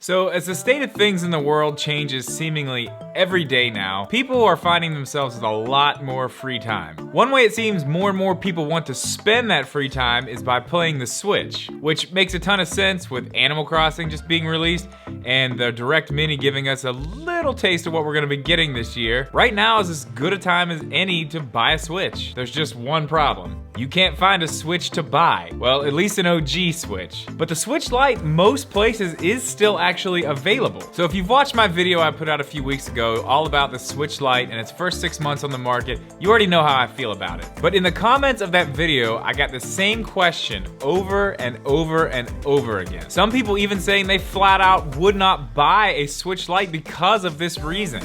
So as the state of things in the world changes seemingly every day now, people are finding themselves with a lot more free time. One way it seems more and more people want to spend that free time is by playing the Switch, which makes a ton of sense with Animal Crossing just being released and the Direct Mini giving us a little taste of what we're gonna be getting this year. Right now is as good a time as any to buy a Switch. There's just one problem. You can't find a Switch to buy. Well, at least an OG Switch. But the Switch Lite, most places, is still actually available. So if you've watched my video I put out a few weeks ago all about the Switch Lite and its first 6 months on the market, you already know how I feel about it. But in the comments of that video, I got the same question over and over and over again. Some people even saying they flat out would not buy a Switch Lite because of this reason.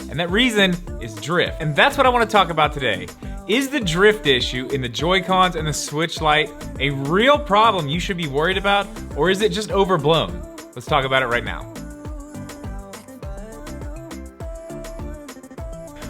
And that reason is drift. And that's what I want to talk about today. Is the drift issue in the Joy-Cons and the Switch Lite a real problem you should be worried about, or is it just overblown? Let's talk about it right now.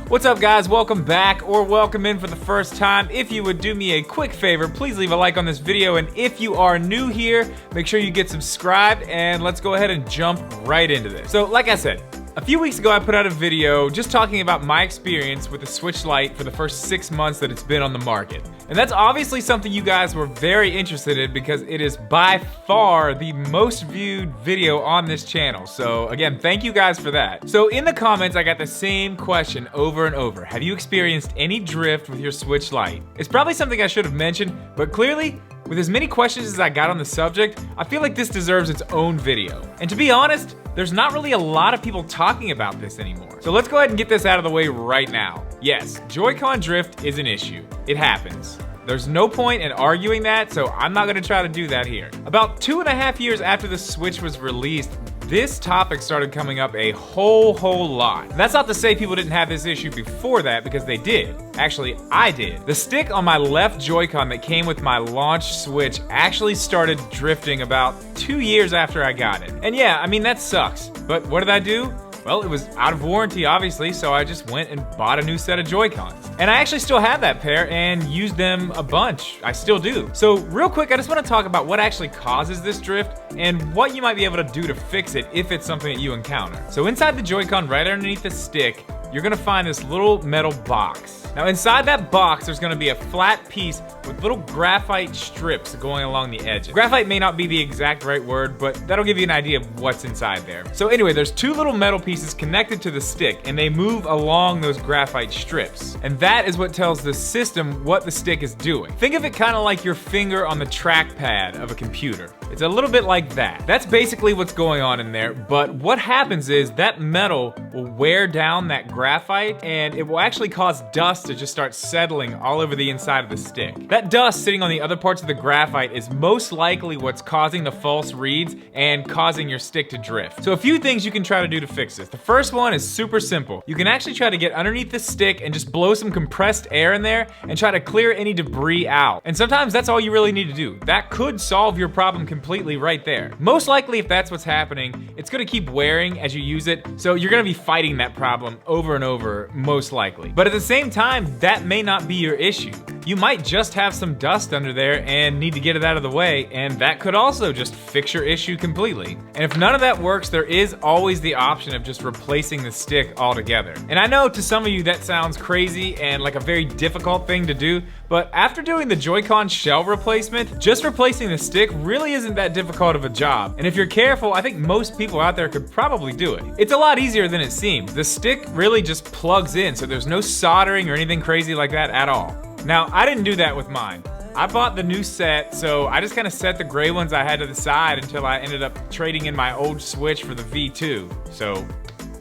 What's up guys, welcome back or welcome in for the first time. If you would do me a quick favor, please leave a like on this video, and if you are new here, make sure you get subscribed, and let's go ahead and jump right into this. So like I said, a few weeks ago I put out a video just talking about my experience with the Switch Lite for the first 6 months that it's been on the market. And that's obviously something you guys were very interested in because it is by far the most viewed video on this channel. So again, thank you guys for that. So in the comments I got the same question over and over. Have you experienced any drift with your Switch Lite? It's probably something I should have mentioned, but clearly, with as many questions as I got on the subject, I feel like this deserves its own video. And to be honest, there's not really a lot of people talking about this anymore. So let's go ahead and get this out of the way right now. Yes, Joy-Con drift is an issue. It happens. There's no point in arguing that, so I'm not gonna try to do that here. About 2.5 years after the Switch was released, this topic started coming up a whole lot. And that's not to say people didn't have this issue before that, because they did. Actually, I did. The stick on my left Joy-Con that came with my launch Switch actually started drifting about 2 years after I got it. And yeah, I mean, that sucks. But what did I do? Well, it was out of warranty, obviously, so I just went and bought a new set of Joy-Cons. And I actually still have that pair and used them a bunch. I still do. So real quick, I just want to talk about what actually causes this drift and what you might be able to do to fix it if it's something that you encounter. So inside the Joy-Con, right underneath the stick, you're gonna find this little metal box. Now inside that box, there's gonna be a flat piece with little graphite strips going along the edges. Graphite may not be the exact right word, but that'll give you an idea of what's inside there. So anyway, there's two little metal pieces connected to the stick, and they move along those graphite strips. And that is what tells the system what the stick is doing. Think of it kind of like your finger on the trackpad of a computer. It's a little bit like that. That's basically what's going on in there, but what happens is that metal will wear down that graphite, and it will actually cause dust to just start settling all over the inside of the stick. That dust sitting on the other parts of the graphite is most likely what's causing the false reads and causing your stick to drift. So a few things you can try to do to fix this. The first one is super simple. You can actually try to get underneath the stick and just blow some compressed air in there and try to clear any debris out. And sometimes that's all you really need to do. That could solve your problem completely right there. Most likely, if that's what's happening, it's gonna keep wearing as you use it, so you're gonna be fighting that problem over and over, most likely. But at the same time, that may not be your issue. You might just have some dust under there and need to get it out of the way, and that could also just fix your issue completely. And if none of that works, there is always the option of just replacing the stick altogether. And I know to some of you that sounds crazy and like a very difficult thing to do, but after doing the Joy-Con shell replacement, just replacing the stick really isn't that difficult of a job. And if you're careful, I think most people out there could probably do it. It's a lot easier than it seems. The stick really just plugs in, so there's no soldering or anything crazy like that at all. Now, I didn't do that with mine. I bought the new set, so I just kind of set the gray ones I had to the side until I ended up trading in my old Switch for the V2. So,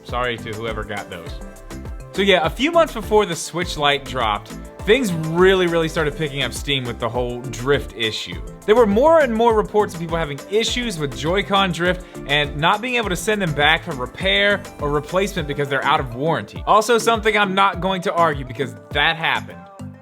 sorry to whoever got those. So yeah, a few months before the Switch Lite dropped, things really started picking up steam with the whole drift issue. There were more and more reports of people having issues with Joy-Con drift and not being able to send them back for repair or replacement because they're out of warranty. Also something I'm not going to argue because that happened.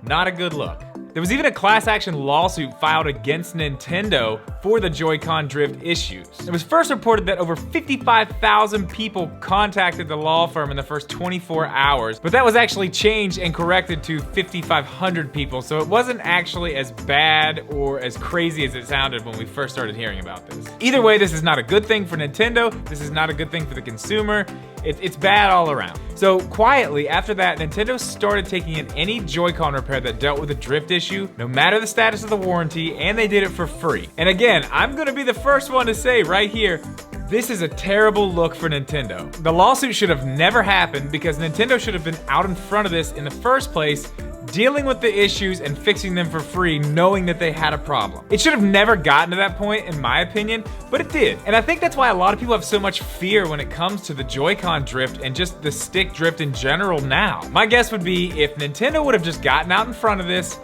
Not a good look. There was even a class action lawsuit filed against Nintendo for the Joy-Con drift issues. It was first reported that over 55,000 people contacted the law firm in the first 24 hours, but that was actually changed and corrected to 5,500 people, so it wasn't actually as bad or as crazy as it sounded when we first started hearing about this. Either way, this is not a good thing for Nintendo, this is not a good thing for the consumer, it's bad all around. So quietly, after that, Nintendo started taking in any Joy-Con repair that dealt with a drift issue, no matter the status of the warranty, and they did it for free. And again, I'm gonna be the first one to say right here, this is a terrible look for Nintendo. The lawsuit should have never happened because Nintendo should have been out in front of this in the first place, dealing with the issues and fixing them for free, knowing that they had a problem. It should have never gotten to that point, in my opinion, but it did. And I think that's why a lot of people have so much fear when it comes to the Joy-Con drift and just the stick drift in general now. My guess would be if Nintendo would have just gotten out in front of this,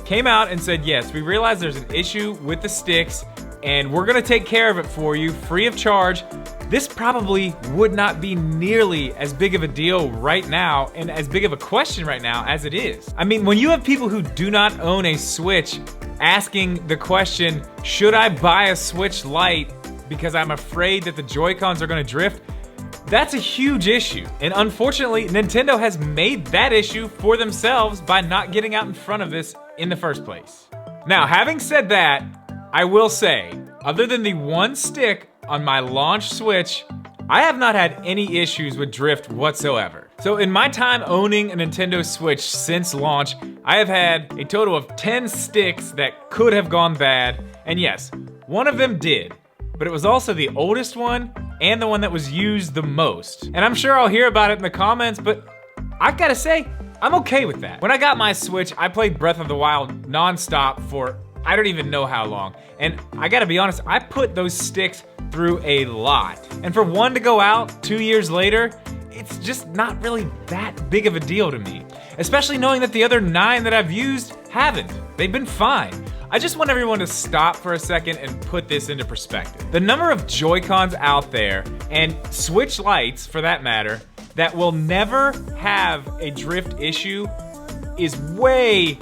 came out and said, yes, we realize there's an issue with the sticks, and we're gonna take care of it for you, free of charge, this probably would not be nearly as big of a deal right now and as big of a question right now as it is. I mean, when you have people who do not own a Switch asking the question, should I buy a Switch Lite because I'm afraid that the Joy-Cons are gonna drift, that's a huge issue. And unfortunately, Nintendo has made that issue for themselves by not getting out in front of this in the first place. Now, having said that, I will say, other than the one stick on my launch Switch, I have not had any issues with drift whatsoever. So in my time owning a Nintendo Switch since launch, I have had a total of 10 sticks that could have gone bad, and yes, one of them did, but it was also the oldest one and the one that was used the most. And I'm sure I'll hear about it in the comments, but I gotta say, I'm okay with that. When I got my Switch, I played Breath of the Wild nonstop for I don't even know how long. And I gotta be honest, I put those sticks through a lot. And for one to go out 2 years later, it's just not really that big of a deal to me. Especially knowing that the other 9 that I've used haven't. They've been fine. I just want everyone to stop for a second and put this into perspective. The number of Joy-Cons out there, and Switch Lites for that matter, that will never have a drift issue is way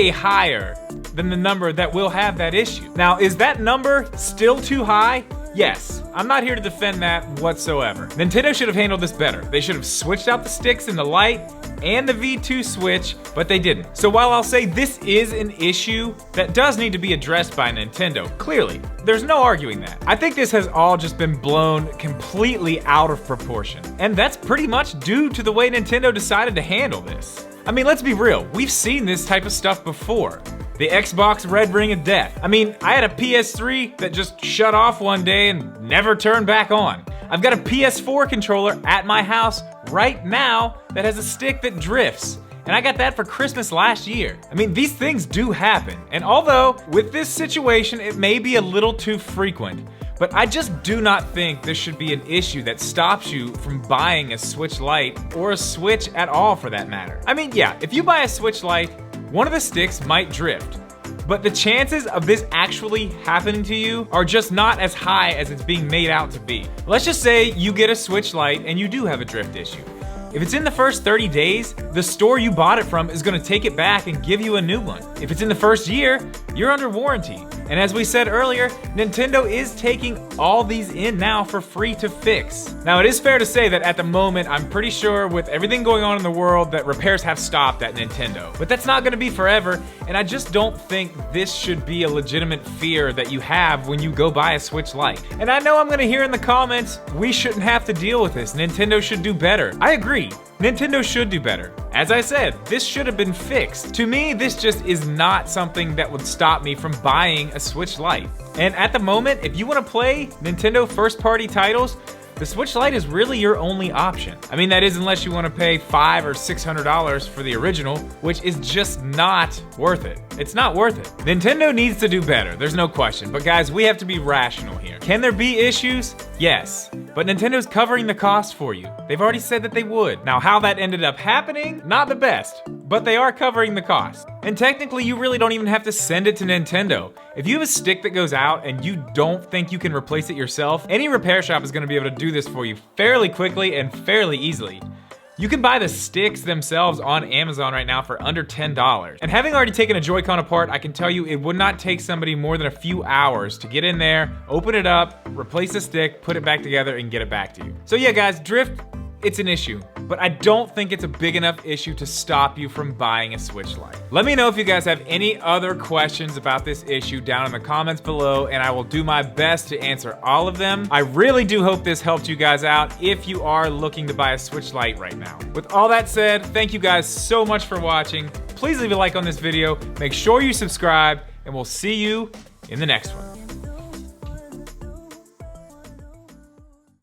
higher than the number that will have that issue. Now, is that number still too high? Yes, I'm not here to defend that whatsoever. Nintendo should have handled this better. They should have switched out the sticks in the Lite and the V2 Switch, but they didn't. So while I'll say this is an issue that does need to be addressed by Nintendo, clearly, there's no arguing that. I think this has all just been blown completely out of proportion. And that's pretty much due to the way Nintendo decided to handle this. I mean, let's be real, we've seen this type of stuff before. The Xbox Red Ring of Death. I mean, I had a PS3 that just shut off one day and never turned back on. I've got a PS4 controller at my house right now that has a stick that drifts. And I got that for Christmas last year. I mean, these things do happen. And although with this situation, it may be a little too frequent, but I just do not think this should be an issue that stops you from buying a Switch Lite or a Switch at all for that matter. I mean, yeah, if you buy a Switch Lite, one of the sticks might drift, but the chances of this actually happening to you are just not as high as it's being made out to be. Let's just say you get a Switch Lite and you do have a drift issue. If it's in the first 30 days, the store you bought it from is gonna take it back and give you a new one. If it's in the first year, you're under warranty. And as we said earlier, Nintendo is taking all these in now for free to fix. Now, it is fair to say that at the moment, I'm pretty sure with everything going on in the world that repairs have stopped at Nintendo. But that's not gonna be forever, and I just don't think this should be a legitimate fear that you have when you go buy a Switch Lite. And I know I'm gonna hear in the comments, we shouldn't have to deal with this. Nintendo should do better. I agree. Nintendo should do better. As I said, this should have been fixed. To me, this just is not something that would stop me from buying a Switch Lite. And at the moment, if you want to play Nintendo first-party titles, the Switch Lite is really your only option. I mean, that is unless you want to pay $500 or $600 for the original, which is just not worth it. It's not worth it. Nintendo needs to do better, there's no question. But guys, we have to be rational here. Can there be issues? Yes. But Nintendo's covering the cost for you. They've already said that they would. Now, how that ended up happening, not the best, but they are covering the cost. And technically, you really don't even have to send it to Nintendo. If you have a stick that goes out and you don't think you can replace it yourself, any repair shop is gonna be able to do this for you fairly quickly and fairly easily. You can buy the sticks themselves on Amazon right now for under $10. And having already taken a Joy-Con apart, I can tell you it would not take somebody more than a few hours to get in there, open it up, replace the stick, put it back together, and get it back to you. So yeah, guys, drift, it's an issue, but I don't think it's a big enough issue to stop you from buying a Switch Lite. Let me know if you guys have any other questions about this issue down in the comments below, and I will do my best to answer all of them. I really do hope this helped you guys out if you are looking to buy a Switch Lite right now. With all that said, thank you guys so much for watching. Please leave a like on this video, make sure you subscribe, and we'll see you in the next one.